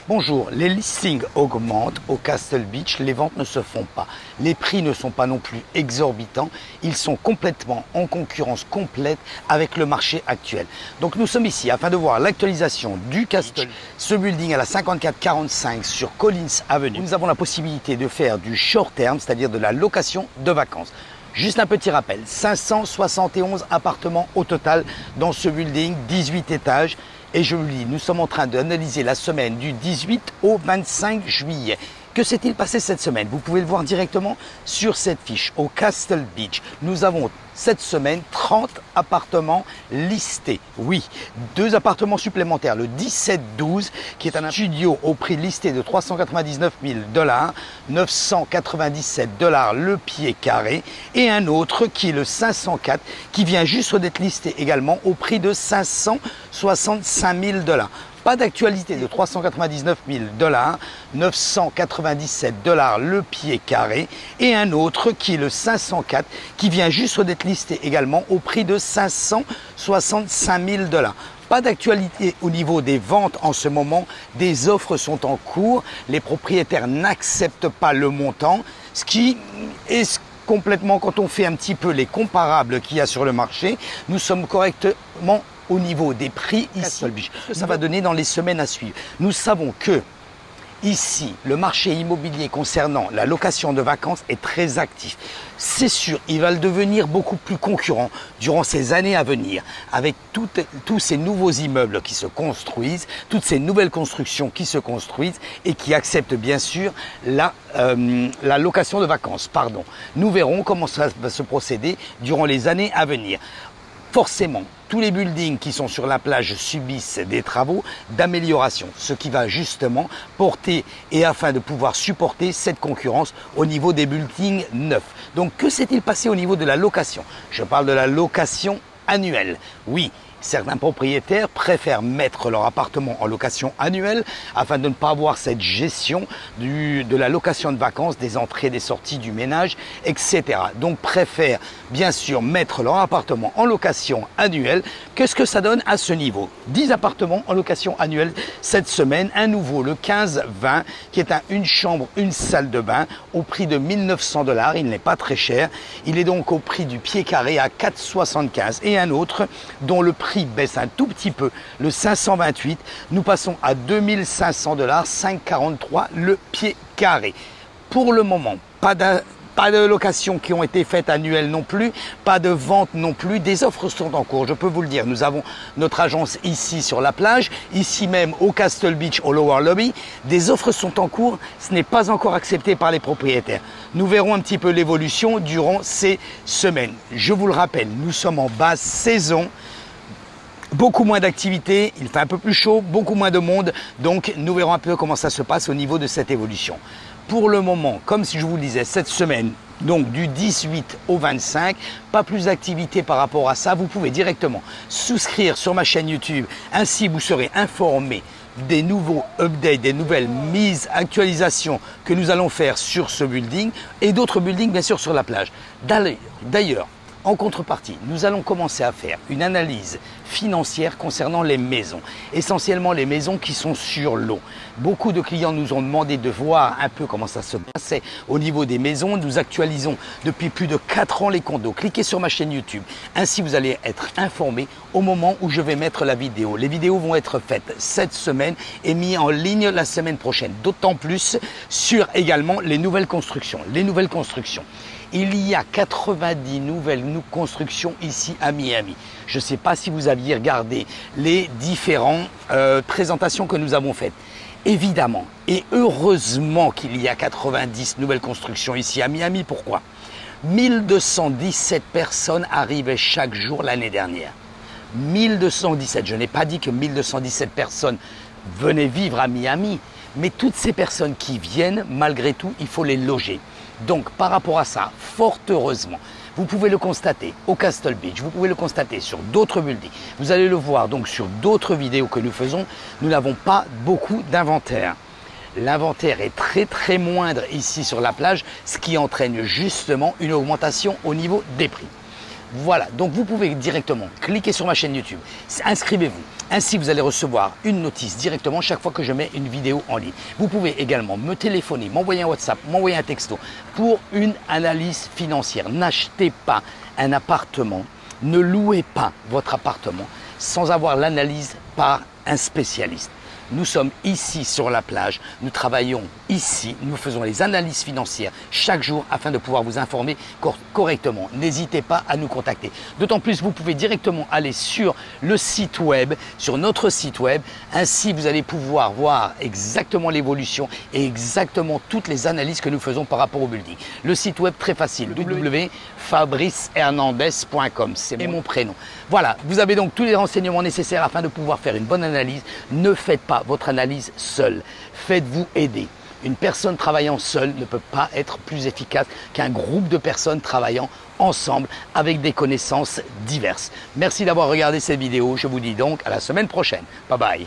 Bonjour, les listings augmentent au Castle Beach, les ventes ne se font pas. Les prix ne sont pas non plus exorbitants, ils sont complètement en concurrence complète avec le marché actuel. Donc nous sommes ici afin de voir l'actualisation du Castle Beach, ce building à la 5445 sur Collins Avenue. Nous avons la possibilité de faire du short term, c'est-à-dire de la location de vacances. Juste un petit rappel, 571 appartements au total dans ce building, 18 étages. Et je vous le dis, nous sommes en train d'analyser la semaine du 18 au 25 juillet. Que s'est-il passé cette semaine? Vous pouvez le voir directement sur cette fiche. Au Castle Beach, nous avons cette semaine 30 appartements listés. Oui, 2 appartements supplémentaires. Le 1712 qui est un studio au prix listé de 399 000 $, 997 $ le pied carré. Et un autre qui est le 504 qui vient juste d'être listé également au prix de 565 000 $. Pas d'actualité de 399 000 $, 997 $ le pied carré et un autre qui est le 504 qui vient juste d'être listé également au prix de 565 000 $. Pas d'actualité au niveau des ventes en ce moment, des offres sont en cours, les propriétaires n'acceptent pas le montant, ce qui est complètement, quand on fait un petit peu les comparables qu'il y a sur le marché, nous sommes correctement au niveau des prix ici. Ce que ça va donner dans les semaines à suivre. Nous savons que ici, le marché immobilier concernant la location de vacances est très actif. C'est sûr, il va le devenir beaucoup plus concurrent durant ces années à venir, avec tous ces nouveaux immeubles qui se construisent, toutes ces nouvelles constructions qui se construisent et qui acceptent bien sûr la location de vacances. Nous verrons comment ça va se procéder durant les années à venir. Forcément, tous les buildings qui sont sur la plage subissent des travaux d'amélioration, ce qui va justement porter et afin de pouvoir supporter cette concurrence au niveau des buildings neufs. Donc que s'est-il passé au niveau de la location? Je parle de la location annuelle. Oui. Certains propriétaires préfèrent mettre leur appartement en location annuelle afin de ne pas avoir cette gestion de la location de vacances, des entrées, des sorties, du ménage, etc. Donc préfèrent bien sûr mettre leur appartement en location annuelle. Qu'est-ce que ça donne à ce niveau? 10 appartements en location annuelle cette semaine. Un nouveau, le 15-20, qui est une chambre, une salle de bain au prix de 1 900 $. Il n'est pas très cher. Il est donc au prix du pied carré à 4,75. Et un autre dont le prix baisse un tout petit peu, le 528, nous passons à 2 500 $, 5,43 le pied carré. Pour le moment, pas de locations qui ont été faites annuelles non plus, pas de vente non plus, des offres sont en cours, je peux vous le dire. Nous avons notre agence ici sur la plage, ici même au Castle Beach, au Lower Lobby, des offres sont en cours, ce n'est pas encore accepté par les propriétaires. Nous verrons un petit peu l'évolution durant ces semaines. Je vous le rappelle, nous sommes en basse saison, beaucoup moins d'activité, il fait un peu plus chaud, beaucoup moins de monde, donc nous verrons un peu comment ça se passe au niveau de cette évolution. Pour le moment, comme si je vous le disais, cette semaine, donc du 18 au 25, pas plus d'activité par rapport à ça. Vous pouvez directement souscrire sur ma chaîne YouTube, ainsi vous serez informé des nouveaux updates, des nouvelles mises, actualisations que nous allons faire sur ce building et d'autres buildings bien sûr sur la plage. D'ailleurs, en contrepartie, nous allons commencer à faire une analyse financière concernant les maisons, essentiellement les maisons qui sont sur l'eau. Beaucoup de clients nous ont demandé de voir un peu comment ça se passait au niveau des maisons. Nous actualisons depuis plus de 4 ans les condos. Cliquez sur ma chaîne YouTube, ainsi vous allez être informé au moment où je vais mettre la vidéo. Les vidéos vont être faites cette semaine et mises en ligne la semaine prochaine, d'autant plus sur également les nouvelles constructions. Il y a 90 nouvelles constructions ici à Miami. Je ne sais pas si vous aviez regardé les différentes présentations que nous avons faites. Évidemment et heureusement qu'il y a 90 nouvelles constructions ici à Miami. Pourquoi? 1217 personnes arrivaient chaque jour l'année dernière. 1217, je n'ai pas dit que 1217 personnes venaient vivre à Miami, mais toutes ces personnes qui viennent, malgré tout, il faut les loger. Donc par rapport à ça, fort heureusement, vous pouvez le constater au Castle Beach, vous pouvez le constater sur d'autres buildings. Vous allez le voir donc sur d'autres vidéos que nous faisons, nous n'avons pas beaucoup d'inventaire. L'inventaire est très moindre ici sur la plage, ce qui entraîne justement une augmentation au niveau des prix. Voilà, donc vous pouvez directement cliquer sur ma chaîne YouTube, inscrivez-vous. Ainsi, vous allez recevoir une notice directement chaque fois que je mets une vidéo en ligne. Vous pouvez également me téléphoner, m'envoyer un WhatsApp, m'envoyer un texto pour une analyse financière. N'achetez pas un appartement, ne louez pas votre appartement sans avoir l'analyse par un spécialiste. Nous sommes ici sur la plage, nous travaillons ici, nous faisons les analyses financières chaque jour afin de pouvoir vous informer correctement. N'hésitez pas à nous contacter. D'autant plus, vous pouvez directement aller sur le site web, sur notre site web. Ainsi, vous allez pouvoir voir exactement l'évolution et exactement toutes les analyses que nous faisons par rapport au building. Le site web très facile, www.fabricehernandez.com, c'est mon prénom. Voilà, vous avez donc tous les renseignements nécessaires afin de pouvoir faire une bonne analyse. Ne faites pas votre analyse seule, faites-vous aider. Une personne travaillant seule ne peut pas être plus efficace qu'un groupe de personnes travaillant ensemble avec des connaissances diverses. Merci d'avoir regardé cette vidéo, je vous dis donc à la semaine prochaine. Bye bye.